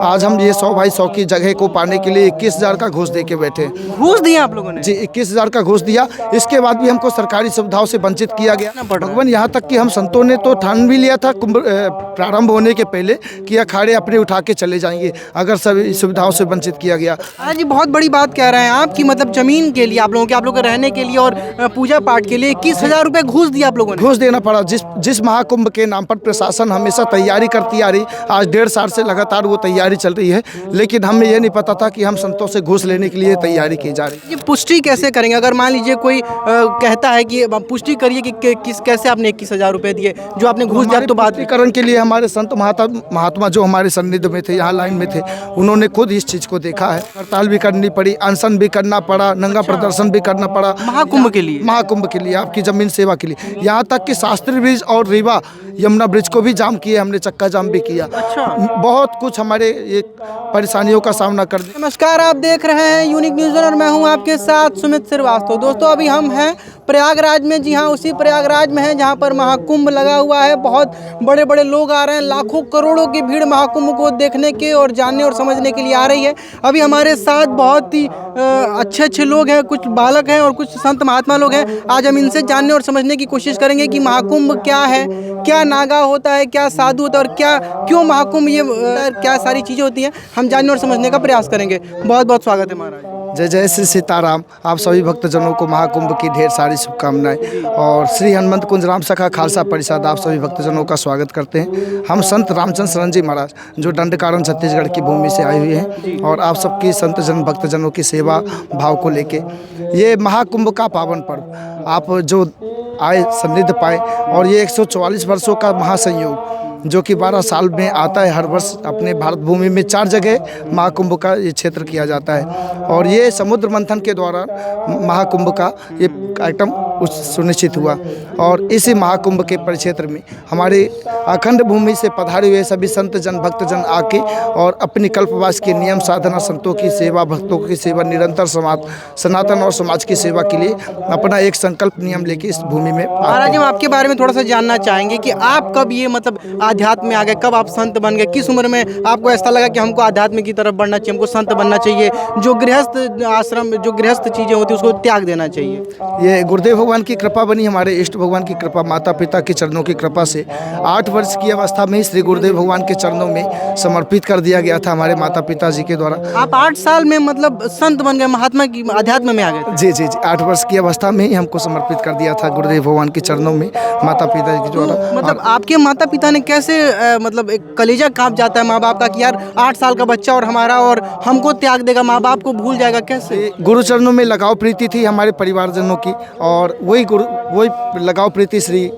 आज हम ये 100 बाई 100 की जगह को पाने के लिए 21,000 का घूस दे के बैठे हैं। घूस दिया आप लोगों ने? जी 21,000 का घूस दिया। इसके बाद भी हमको सरकारी सुविधाओं से वंचित किया गया। भगवान यहाँ तक कि हम संतों ने तो ठान भी लिया था कुंभ प्रारंभ होने के पहले कि अखाड़े अपने उठा के चले जाएंगे अगर सभी सुविधाओं से वंचित किया गया। आज जी बहुत बड़ी बात कह रहे हैं आप कि मतलब जमीन के लिए आप लोगों के रहने के लिए और पूजा पाठ के लिए 21,000 रुपए घूस दिया आप लोगों ने? घूस देना पड़ा। जिस महाकुंभ के नाम पर प्रशासन हमेशा तैयारी करती आ रही, आज 1.5 साल से लगातार वो तैयारी चल रही है, लेकिन हमें यह नहीं पता था कि हम संतों से घूस लेने के लिए तैयारी की जा रही है। ये पुष्टि कैसे करेंगे? अगर मान लीजिए कोई कहता है कि पुष्टि करिए कि किस कैसे आपने 21,000 रुपए दिए जो आपने घूस दिया, तो बात पुष्टिकरण के लिए हमारे संत महात्मा जो हमारे सन्निध में थे, यहाँ लाइन में थे, उन्होंने खुद इस चीज को देखा है। हड़ताल भी करनी पड़ी, अनशन भी करना पड़ा, नंगा प्रदर्शन भी करना पड़ा महाकुंभ के लिए, आपकी जमीन सेवा के लिए। यहाँ तक कि शास्त्री ब्रिज और रीवा यमुना ब्रिज को भी जाम किए हमने, चक्का जाम भी किया। बहुत कुछ हमारे ये परेशानियों का सामना कर दिया। नमस्कार, आप देख रहे हैं यूनिक न्यूज़ और मैं हूं आपके साथ सुमित श्रीवास्तव। दोस्तों अभी हम हैं प्रयागराज में। जी हाँ, उसी प्रयागराज में है जहां पर महाकुंभ लगा हुआ है। बहुत बड़े बड़े लोग आ रहे हैं, लाखों करोड़ों की भीड़ महाकुंभ को देखने के और जानने और समझने के लिए आ रही है। अभी हमारे साथ बहुत ही अच्छे अच्छे लोग हैं, कुछ बालक हैं और कुछ संत महात्मा लोग हैं। आज हम इनसे जानने और समझने की कोशिश करेंगे कि महाकुंभ क्या है, क्या नागा होता है, क्या साधु होता है और क्या क्यों महाकुंभ, ये क्या सारी चीज़ें होती हैं, हम जानने और समझने का प्रयास करेंगे। बहुत बहुत स्वागत है महाराज। जय जय श्री सीताराम। आप सभी भक्तजनों को महाकुंभ की ढेर सारी शुभकामनाएं और श्री हनुमंत कुंज राम सखा खालसा परिषद आप सभी भक्तजनों का स्वागत करते हैं। हम संत रामचंद्र शरण जी महाराज जो दंडकारण्य छत्तीसगढ़ की भूमि से आए हुए हैं और आप सबकी संत जन भक्तजनों की सेवा भाव को लेके ये महाकुंभ का पावन पर्व आप जो आए सन्निध पाए और ये 144 वर्षों का महासंयोग जो कि 12 साल में आता है। हर वर्ष अपने भारत भूमि में 4 जगह महाकुंभ का ये क्षेत्र किया जाता है और ये समुद्र मंथन के द्वारा महाकुंभ का ये आइटम सुनिश्चित हुआ। और इसी महाकुंभ के परिक्षेत्र में हमारे अखंड भूमि से पधारे हुए सभी संत जन भक्तजन आके और अपनी कल्पवास के नियम साधना, संतों की सेवा, भक्तों की सेवा, निरंतर सनातन और समाज की सेवा के लिए अपना एक संकल्प नियम लेके इस भूमि में। महाराज हम आपके बारे में थोड़ा सा जानना चाहेंगे कि आप कब ये मतलब आध्यात्म में आ गए, कब आप संत बन गए, किस उम्र में आपको ऐसा लगा कि हमको आध्यात्म की तरफ बढ़ना चाहिए, हमको संत बनना चाहिए, जो गृहस्थ आश्रम, जो गृहस्थ चीज़ें होती है उसको त्याग देना चाहिए? ये गुरुदेव भगवान की कृपा बनी, हमारे इष्ट भगवान की कृपा, माता पिता के चरणों की कृपा से 8 वर्ष की अवस्था में ही श्री गुरुदेव भगवान के चरणों में समर्पित कर दिया गया था हमारे माता पिता जी के द्वारा। आप 8 साल में मतलब संत बन गए, महात्मा की अध्यात्म में आ गए? जी जी जी, 8 वर्ष की अवस्था में ही हमको समर्पित कर दिया था गुरुदेव भगवान के चरणों में माता पिता जी के द्वारा। मतलब आपके माता पिता ने कैसे मतलब एक कलेजा कांप जाता है माँ बाप का कि यार 8 साल का बच्चा और हमारा और हमको त्याग देगा, माँ बाप को भूल जाएगा, कैसे? गुरु चरणों में लगाव प्रीति थी हमारे परिवारजनों की और वही लगाव प्रीति श्री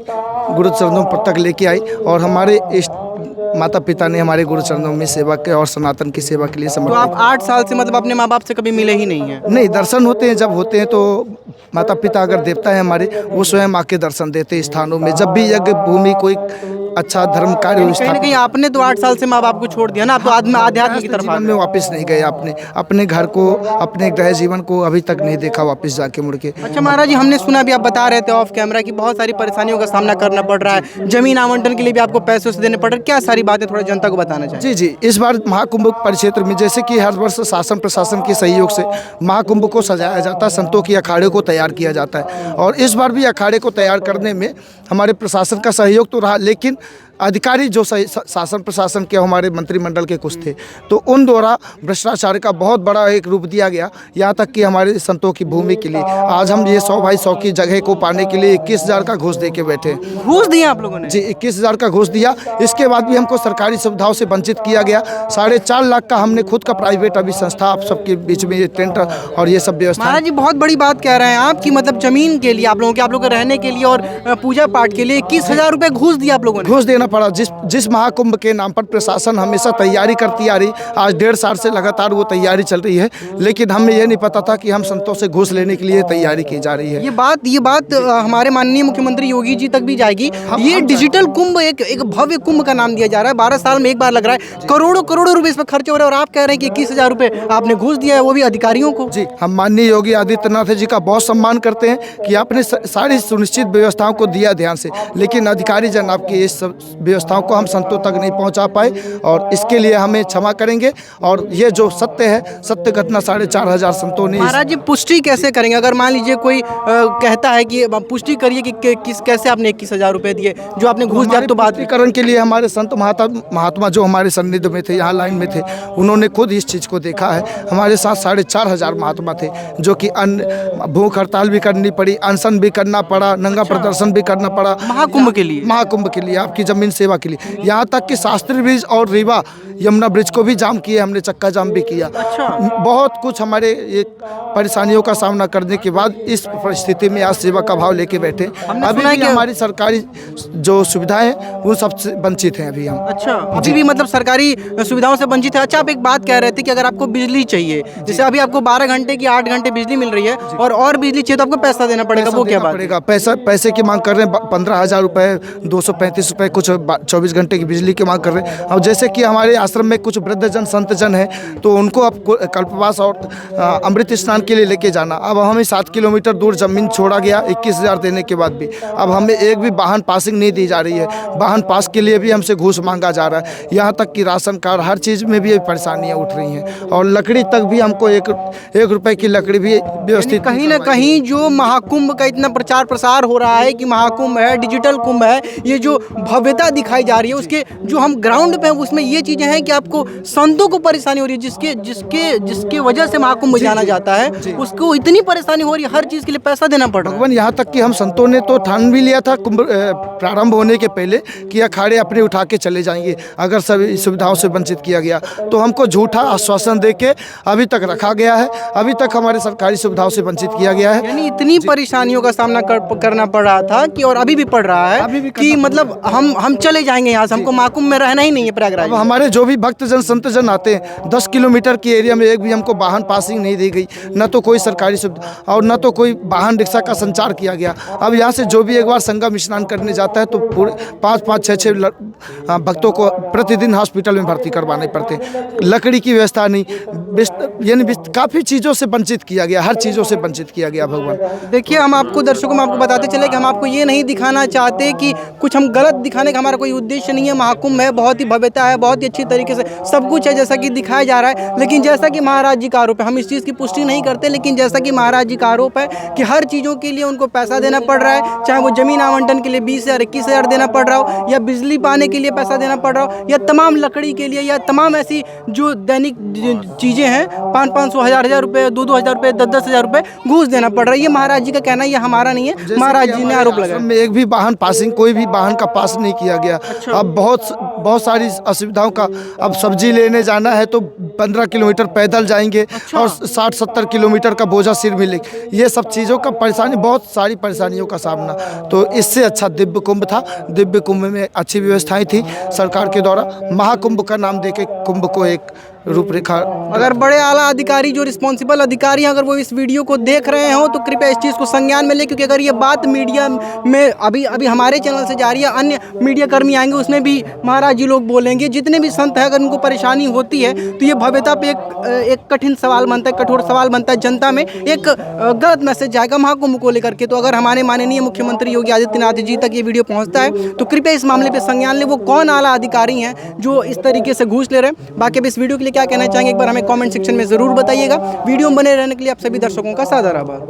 गुरु चरणों पर तक लेके आई और हमारे इष्ट माता पिता ने हमारे गुरु चरणों में सेवा के और सनातन की सेवा के लिए समर्पित। तो आप 8 साल से मतलब अपने माँ बाप से कभी मिले ही नहीं हैं? नहीं, दर्शन होते हैं, जब होते हैं तो माता पिता अगर देवता है हमारे, वो स्वयं आके दर्शन देते हैं स्थानों में। जब भी यज्ञ भूमि कोई अच्छा धर्म कार्य कहीं ना कहीं आपने तो 8 साल से माँ बाप को छोड़ दिया ना, आप तो आध्यात्म की तरफ में वापस नहीं गए। आपने अपने घर को, अपने गृह जीवन को अभी तक नहीं देखा वापस जाके मुड़ के। अच्छा महाराज जी, हमने सुना भी, आप बता रहे थे ऑफ कैमरा कि बहुत सारी परेशानियों का सामना करना पड़ रहा है, जमीन आवंटन के लिए भी आपको पैसे देने पड़ रहे हैं, क्या सारी बातें थोड़ा जनता को बताना चाहिए? जी जी, इस बार महाकुंभ परिक्षेत्र में जैसे कि हर वर्ष शासन प्रशासन के सहयोग से महाकुंभ को सजाया जाता है, संतों की अखाड़े को तैयार किया जाता है और इस बार भी अखाड़े को तैयार करने में हमारे प्रशासन का सहयोग तो रहा, लेकिन अधिकारी जो शासन प्रशासन के हमारे मंत्रिमंडल के कुछ थे तो उन द्वारा भ्रष्टाचार का बहुत बड़ा एक रूप दिया गया। यहाँ तक कि हमारे संतों की भूमि के लिए आज हम ये 100 बाई 100 की जगह को पाने के लिए 21,000 का घूस दे के बैठे। घूस दिया आप लोगों ने? जी 21,000 का घूस दिया। इसके बाद भी हमको सरकारी सुविधाओं से वंचित किया गया। 4.5 लाख का हमने खुद का प्राइवेट अभी संस्था आप सबके बीच में ये टेंट और ये सब व्यवस्था। महाराज जी बहुत बड़ी बात कह रहे हैं आप कि मतलब जमीन के लिए आप लोगों के रहने के लिए और पूजा पाठ के लिए 21,000 रुपए घूस दिया आप लोगों ने? घूस देना पड़ा। जिस महाकुंभ के नाम पर प्रशासन हमेशा तैयारी करती आ रही, आज 1.5 साल से लगातार वो तैयारी चल रही है, लेकिन हमें यह नहीं पता था कि हम संतों से घूस लेने के लिए तैयारी की जा रही है। ये बात हमारे माननीय मुख्यमंत्री योगी जी तक भी जाएगी। ये डिजिटल कुंभ एक भव्य कुंभ का नाम दिया जा रहा है, 12 साल में एक बार लग रहा है, करोड़ों करोड़ों रुपए इस पर खर्च हो रहे हैं और आप कह रहे हैं कि 21,000 रुपए आपने घूस दिया है, वो भी अधिकारियों को। जी, हम माननीय योगी आदित्यनाथ जी का बहुत सम्मान करते हैं कि आपने सारी सुनिश्चित व्यवस्थाओं को दिया ध्यान से, लेकिन अधिकारी जन आपके इस व्यवस्थाओं को हम संतों तक नहीं पहुंचा पाए, और इसके लिए हमें क्षमा करेंगे। और ये जो सत्य है, सत्य घटना 4,500 संतों ने महाराज जी पुष्टि कैसे करेंगे? अगर मान लीजिए कोई कहता है कि पुष्टि करिए कि किस कैसे आपने 21,000 रुपए दिए, जो आपने घूस दिया, तो बात पुष्टिकरण के लिए हमारे संत महात्मा जो हमारे सन्निध में थे, यहाँ लाइन में थे, उन्होंने खुद इस चीज़ को देखा है। हमारे साथ 4,500 महात्मा थे, जो कि भूख हड़ताल भी करनी पड़ी, अनशन भी करना पड़ा, नंगा प्रदर्शन भी करना पड़ा महाकुंभ के लिए, महाकुंभ के लिए, आपकी जमीन सेवा के लिए। यहाँ तक कि शास्त्री ब्रिज और रीवा यमुना ब्रिज को भी जाम किए हमने, चक्का जाम भी किया। बहुत कुछ हमारे ये परेशानियों का सामना करने के बाद इस परिस्थिति में आज सेवा का भाव लेके बैठे। अभी भी हमारी सरकारी जो सुविधाएं हैं वो सबसे वंचित हैं अभी हम। अच्छा, अभी भी मतलब सरकारी सुविधाओं से वंचित है। अच्छा, आप एक बात कह रहे थे कि अगर आपको बिजली चाहिए, जैसे अभी आपको 12 घंटे की 8 घंटे बिजली मिल रही है, और बिजली चाहिए तो आपको पैसा देना पड़ेगा, वो क्या बात पड़ेगा? पैसे की मांग कर रहे हैं, 15,000 रुपये, 235 रुपये, कुछ 24 घंटे की बिजली की मांग कर रहे हैं। और जैसे कि हमारे आश्रम में कुछ वृद्धजन संतजन हैं, तो उनको अब कल्पवास और अमृत स्नान के लिए लेके जाना। अब हमें 7 किलोमीटर दूर ज़मीन छोड़ा गया 21,000 देने के बाद भी। अब हमें एक भी वाहन पासिंग नहीं दी जा रही है, वाहन पास के लिए भी हमसे घूस मांगा जा रहा है। यहाँ तक कि राशन कार्ड, हर चीज़ में भी परेशानियाँ उठ रही हैं, और लकड़ी तक भी हमको एक रुपए की लकड़ी भी व्यवस्थित। कहीं ना कहीं जो महाकुंभ का इतना प्रचार प्रसार हो रहा है कि महाकुंभ है, डिजिटल कुंभ है, ये जो भव्यता दिखाई जा रही है, उसके जो हम ग्राउंड पे हैं उसमें ये चीज़ें हैं कि आपको संतों को परेशानी हो रही है, जिसके वजह से महाकुंभ जाना जाता है, उसको इतनी परेशानी हो रही है, हर चीज़ के लिए पैसा देना पड़ रहा है। भगवान, यहाँ तक कि हम संतों ने तो ठान भी लिया था कुंभ प्रारंभ होने के पहले कि अखाड़े अपने उठा के चले जाएंगे अगर सभी सुविधाओं से वंचित किया गया। तो हमको झूठा आश्वासन दे के अभी तक रखा गया है, अभी तक हमारे सरकारी सुविधाओं से वंचित किया गया है। यानी इतनी परेशानियों का सामना करना पड़ रहा था कि, और अभी भी पड़ रहा है कि मतलब हम चले जाएंगे यहाँ से, हमको महाकुंभ में रहना ही नहीं है प्रयागराज। अब हमारे जो भी भक्तजन संतजन आते हैं, 10 किलोमीटर की एरिया में एक भी हमको वाहन पासिंग नहीं दी गई, न तो कोई सरकारी सुविधा और न तो कोई वाहन रिक्शा का संचार किया गया। अब यहाँ से जो भी एक बार संगम स्नान करने जाता है तो पूरे 5-5, 6-6 भक्तों को प्रतिदिन हॉस्पिटल में भर्ती करवाने पड़ते हैं। लकड़ी की व्यवस्था नहीं, यानी काफ़ी चीज़ों से वंचित किया गया, हर चीज़ों से वंचित किया गया। भगवान देखिए, हम आपको दर्शकों में आपको बताते चले कि हम आपको ये नहीं दिखाना चाहते कि कुछ हम गलत दिखाने का हमारा कोई उद्देश्य नहीं है। महाकुंभ है, बहुत ही भव्यता है, बहुत ही अच्छी तरीके से सब कुछ है जैसा कि दिखाया जा रहा है। लेकिन जैसा कि महाराज जी का आरोप है, हम इस चीज़ की पुष्टि नहीं करते, लेकिन जैसा कि महाराज जी का आरोप है कि हर चीज़ों के लिए उनको पैसा देना पड़ रहा है, चाहे वो जमीन आवंटन के लिए 20,000, 21,000 देना पड़ रहा हो, या बिजली पाने के लिए पैसा देना पड़ रहा हो, या तमाम लकड़ी के लिए, या तमाम ऐसी जो दैनिक चीज़ें हैं 500-500, 1,000 रुपये, 2,000 रुपये, 10,000 रुपये घूस देना पड़ रहा है। ये महाराज जी का कहना है, ये हमारा नहीं है, महाराज जी ने आरोप लगाया। में एक भी वाहन पासिंग, कोई भी वाहन का पास नहीं किया गया। अब बहुत सारी असुविधाओं का, अब सब्जी लेने जाना है तो 15 किलोमीटर पैदल जाएंगे और 60-70 किलोमीटर का बोझा सिर में लेके, ये सब चीज़ों का परेशानी, बहुत सारी परेशानियों का सामना। तो इससे अच्छा दिव्य कुंभ था। दिव्य कुंभ में अच्छी व्यवस्थाएं थी सरकार के द्वारा। महाकुंभ का नाम देके कुंभ को एक रूपरेखा। अगर बड़े आला अधिकारी, जो रिस्पॉन्सिबल अधिकारी हैं, अगर वो इस वीडियो को देख रहे हो तो कृपया इस चीज़ को संज्ञान में लें, क्योंकि अगर ये बात मीडिया में अभी हमारे चैनल से जा रही है, अन्य मीडिया कर्मी आएंगे, उसमें भी महाराज जी लोग बोलेंगे। जितने भी संत हैं, अगर उनको परेशानी होती है तो ये भव्यता पे एक कठिन सवाल बनता है, कठोर सवाल बनता है, जनता में एक गलत मैसेज जाएगा महाकुंभ को लेकर के। तो अगर हमारे माननीय मुख्यमंत्री योगी आदित्यनाथ जी तक ये वीडियो पहुँचता है तो कृपया इस मामले पर संज्ञान लें। वो कौन आला अधिकारी हैं जो इस तरीके से घूस ले रहे हैं? बाकी अब इस वीडियो के लिए क्या कहना चाहेंगे, एक बार हमें कमेंट सेक्शन में ज़रूर बताइएगा। वीडियो में बने रहने के लिए आप सभी दर्शकों का सादर आभार।